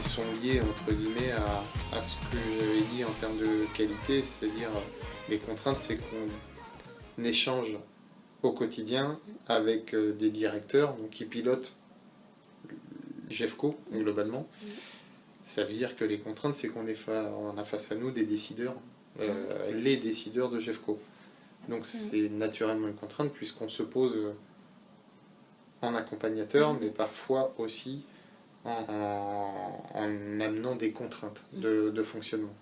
sont liés entre guillemets à ce que j'avais dit en termes de qualité, c'est-à-dire les contraintes, c'est qu'on échange au quotidien avec des directeurs donc, qui pilotent GEFCO globalement. Ça veut dire que les contraintes, c'est qu'on a face à nous des décideurs, les décideurs de GEFCO. Donc c'est naturellement une contrainte puisqu'on se pose en accompagnateur, mais parfois aussi en amenant des contraintes de fonctionnement,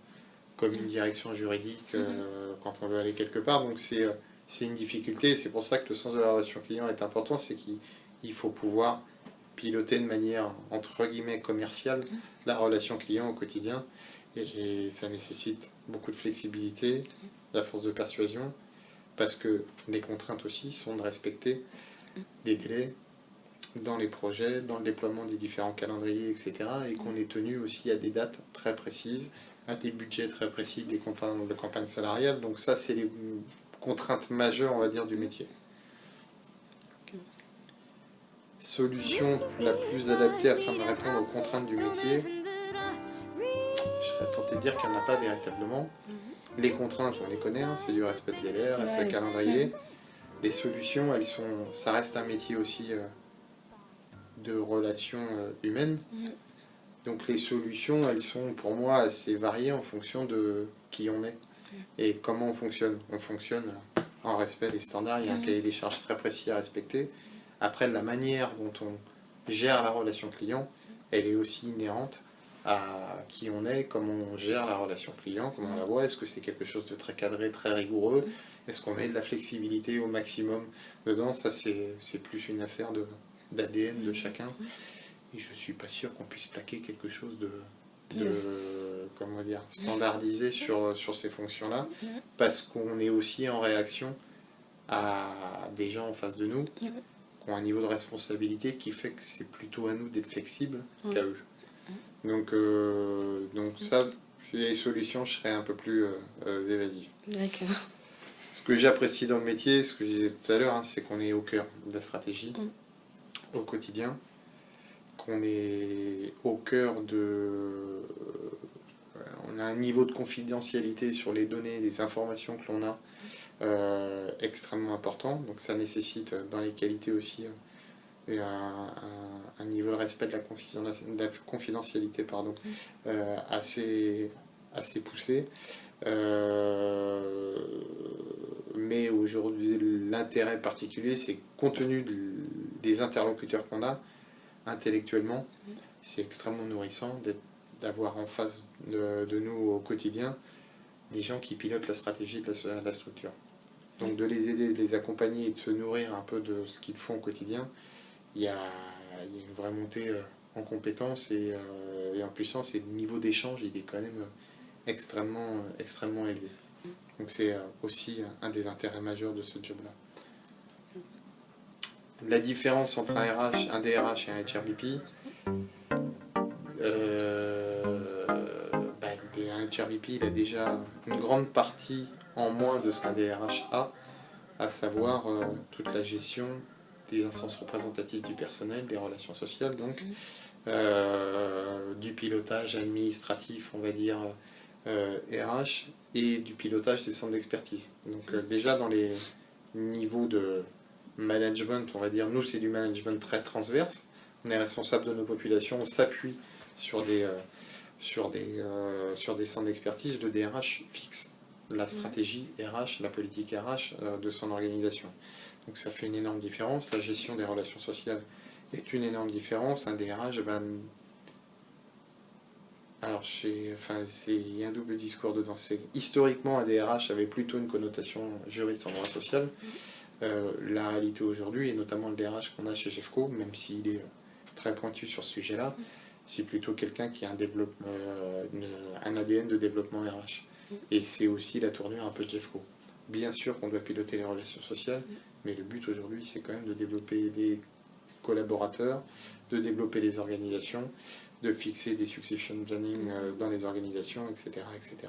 comme une direction juridique quand on veut aller quelque part. Donc c'est une difficulté, c'est pour ça que le sens de la relation client est important, c'est qu'il faut pouvoir piloter de manière entre guillemets commerciale la relation client au quotidien, et ça nécessite beaucoup de flexibilité, la force de persuasion, parce que les contraintes aussi sont de respecter des délais dans les projets, dans le déploiement des différents calendriers, etc. Et qu'on est tenu aussi à des dates très précises, à des budgets très précis, des campagnes salariales. Donc ça, c'est les contraintes majeures, on va dire, du métier. Solution la plus adaptée afin de répondre aux contraintes du métier, je serais tenté de dire qu'il n'y en a pas véritablement. Les contraintes, on les connaît, hein, c'est du respect de délai, respect de calendrier. Les solutions, ça reste un métier aussi de relations humaines. Donc les solutions, elles sont pour moi assez variées en fonction de qui on est et comment on fonctionne. On fonctionne en respect des standards, il y a un cahier des charges très précis à respecter. Après, la manière dont on gère la relation client, elle est aussi inhérente à qui on est, comment on gère la relation client, comment on la voit. Est-ce que c'est quelque chose de très cadré, très rigoureux? Est-ce qu'on met de la flexibilité au maximum dedans? Ça, c'est plus une affaire d'ADN de chacun. Et je ne suis pas sûr qu'on puisse plaquer quelque chose de comment dire, standardisé sur ces fonctions-là, parce qu'on est aussi en réaction à des gens en face de nous qui ont un niveau de responsabilité qui fait que c'est plutôt à nous d'être flexibles qu'à eux. Donc ça, les solutions, je serais un peu plus évasif. D'accord. Ce que j'apprécie dans le métier, ce que je disais tout à l'heure, hein, c'est qu'on est au cœur de la stratégie, au quotidien, qu'on est au cœur on a un niveau de confidentialité sur les données, les informations que l'on a extrêmement important. Donc ça nécessite dans les qualités aussi un niveau de respect de la confidentialité assez poussé. Mais aujourd'hui, l'intérêt particulier, c'est compte tenu des interlocuteurs qu'on a intellectuellement, c'est extrêmement nourrissant d'avoir en face de nous au quotidien des gens qui pilotent la stratégie de la structure. Donc de les aider, de les accompagner et de se nourrir un peu de ce qu'ils font au quotidien, il y a une vraie montée en compétences et en puissance, et le niveau d'échange il est quand même extrêmement élevé. Donc c'est aussi un des intérêts majeurs de ce job-là. La différence entre un DRH et un HRBP, un HRBP il a déjà une grande partie en moins de ce qu'un DRH a, à savoir toute la gestion des instances représentatives du personnel, des relations sociales, donc du pilotage administratif, on va dire RH, et du pilotage des centres d'expertise. Donc déjà dans les niveaux de management, on va dire, nous c'est du management très transverse, on est responsable de nos populations, on s'appuie sur des centres d'expertise. Le DRH fixe la stratégie RH, la politique RH de son organisation. Donc ça fait une énorme différence. La gestion des relations sociales est une énorme différence. Un DRH, alors il y a un double discours dedans. Historiquement, un DRH avait plutôt une connotation juriste en droit social. La réalité aujourd'hui, et notamment le DRH qu'on a chez GEFCO, même s'il est très pointu sur ce sujet-là, c'est plutôt quelqu'un qui a un ADN de développement RH. Et c'est aussi la tournure un peu de GEFCO. Bien sûr qu'on doit piloter les relations sociales, mais le but aujourd'hui, c'est quand même de développer les collaborateurs, de développer les organisations, de fixer des succession planning dans les organisations, etc., etc.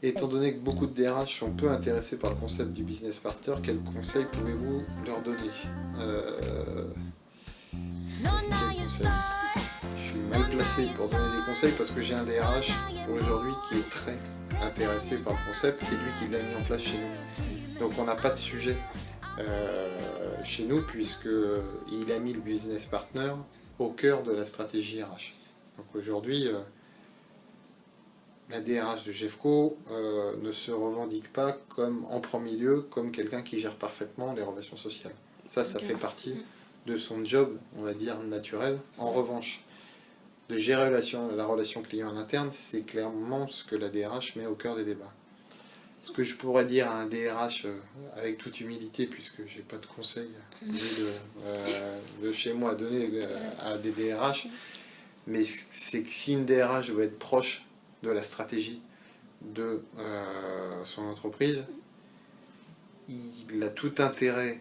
Étant donné que beaucoup de DRH sont peu intéressés par le concept du business partner, quels conseils pouvez-vous leur donner? Quels conseils placé pour donner des conseils parce que j'ai un DRH aujourd'hui qui est très intéressé par le concept, c'est lui qui l'a mis en place chez nous. Donc on n'a pas de sujet chez nous puisqu'il a mis le business partner au cœur de la stratégie RH. Donc aujourd'hui, la DRH de Jeffco ne se revendique pas comme en premier lieu comme quelqu'un qui gère parfaitement les relations sociales. Ça fait partie de son job, on va dire, naturel. En revanche, de gérer la relation client en interne, c'est clairement ce que la DRH met au cœur des débats. Ce que je pourrais dire à un DRH, avec toute humilité, puisque j'ai pas de conseils de chez moi à donner à des DRH, mais c'est que si une DRH doit être proche de la stratégie de son entreprise, il a tout intérêt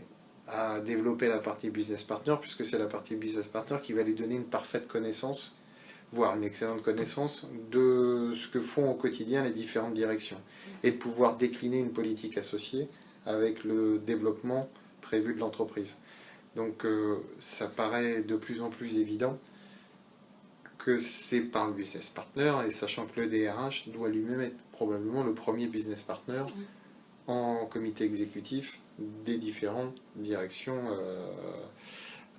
à développer la partie business partner, puisque c'est la partie business partner qui va lui donner une parfaite connaissance, voire une excellente connaissance de ce que font au quotidien les différentes directions, et de pouvoir décliner une politique associée avec le développement prévu de l'entreprise. Donc ça paraît de plus en plus évident que c'est par le business partner, et sachant que le DRH doit lui-même être probablement le premier business partner en comité exécutif des différentes directions,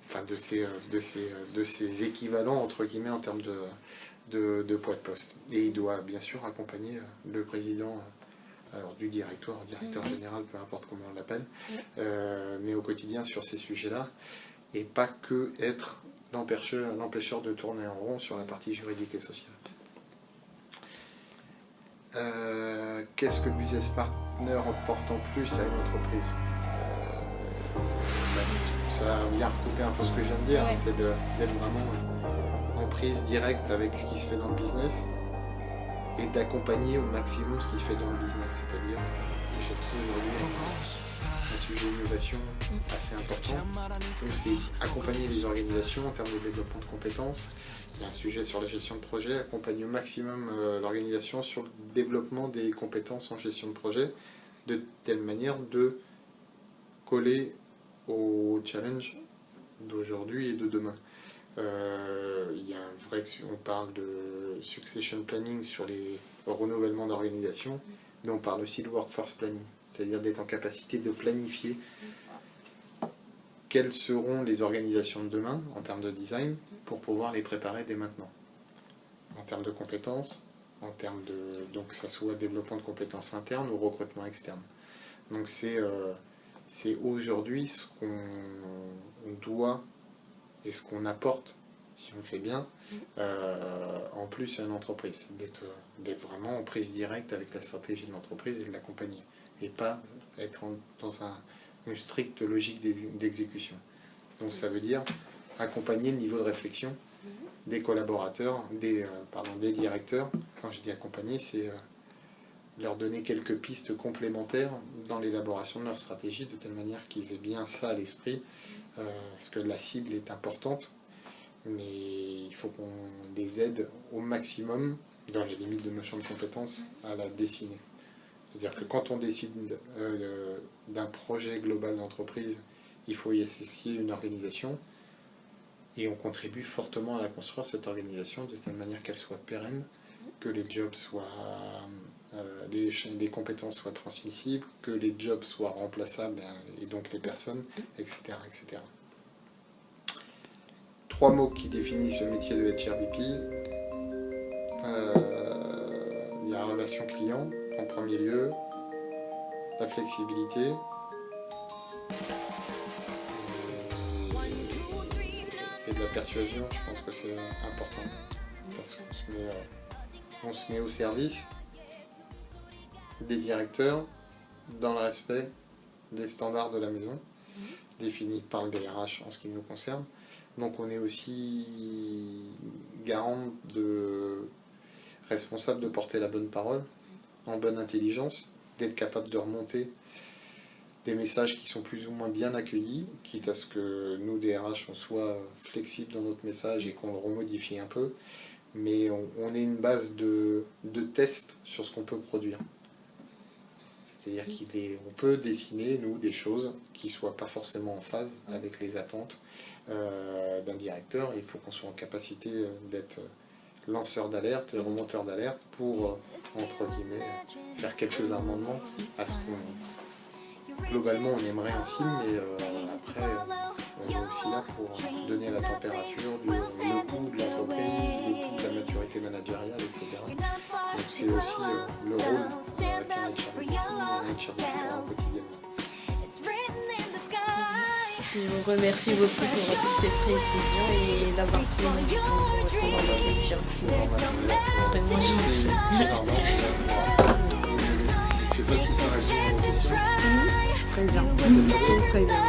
enfin de ces équivalents entre guillemets en termes de poids de poste. Et il doit bien sûr accompagner le président, alors du directoire général, peu importe comment on l'appelle, mais au quotidien sur ces sujets-là, et pas que être l'empêcheur de tourner en rond sur la partie juridique et sociale. Qu'est-ce que le business partner apporte en plus à une entreprise? Ça vient recouper un peu ce que je viens de dire, c'est d'être vraiment en prise directe avec ce qui se fait dans le business et d'accompagner au maximum ce qui se fait dans le business, c'est-à-dire j'ai fait aujourd'hui un sujet d'innovation assez important. Donc c'est accompagner les organisations en termes de développement de compétences. Il y a un sujet sur la gestion de projet, accompagner au maximum l'organisation sur le développement des compétences en gestion de projet, de telle manière de coller aux challenges d'aujourd'hui et de demain. Il y a un vrai, on parle de succession planning sur les renouvellements d'organisation, mais on parle aussi de workforce planning, c'est-à-dire d'être en capacité de planifier quelles seront les organisations de demain en termes de design pour pouvoir les préparer dès maintenant. En termes de compétences, en termes de, donc que ça soit développement de compétences internes ou recrutement externe. Donc c'est aujourd'hui ce qu'on doit et ce qu'on apporte, si on le fait bien, en plus à une entreprise, d'être vraiment en prise directe avec la stratégie de l'entreprise et de l'accompagner, et pas être dans une stricte logique d'exécution. Donc ça veut dire accompagner le niveau de réflexion des collaborateurs, des directeurs. Quand je dis accompagner, c'est leur donner quelques pistes complémentaires dans l'élaboration de leur stratégie, de telle manière qu'ils aient bien ça à l'esprit, parce que la cible est importante, mais il faut qu'on les aide au maximum, dans les limites de nos champs de compétences, à la dessiner. C'est-à-dire que quand on décide d'un projet global d'entreprise, il faut y associer une organisation, et on contribue fortement à la construire, cette organisation, de telle manière qu'elle soit pérenne, que les jobs soient... les compétences soient transmissibles, que les jobs soient remplaçables, et donc les personnes, etc. etc. 3 mots qui définissent le métier de HRBP. Il y a la relation client, en premier lieu, la flexibilité, et de la persuasion. Je pense que c'est important, parce qu'on se met au service des directeurs dans le respect des standards de la maison, définis par le DRH en ce qui nous concerne. Donc on est aussi garant responsable de porter la bonne parole, en bonne intelligence, d'être capable de remonter des messages qui sont plus ou moins bien accueillis, quitte à ce que nous, DRH, on soit flexible dans notre message et qu'on le remodifie un peu, mais on est une base de test sur ce qu'on peut produire. C'est-à-dire qu'on peut dessiner, nous, des choses qui ne soient pas forcément en phase avec les attentes d'un directeur. Il faut qu'on soit en capacité d'être lanceurs d'alerte, remonteurs d'alerte pour, entre guillemets, faire quelques amendements à ce qu'on... Globalement, on aimerait en cible, mais après, on est aussi là pour donner la température, le coût de l'entreprise, le coût de la maturité managériale, etc. Donc c'est aussi le rôle qu'un HR quotidiennement. Je vous remercie beaucoup pour toutes ces précisions et d'avoir pris du temps pour répondre à mes questions. Vraiment gentil. Je ne sais pas si ça répond à vos questions. Très bien. Très bien.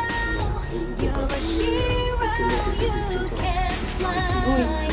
N'hésitez pas si vous voulez essayer de poser des questions. Oui.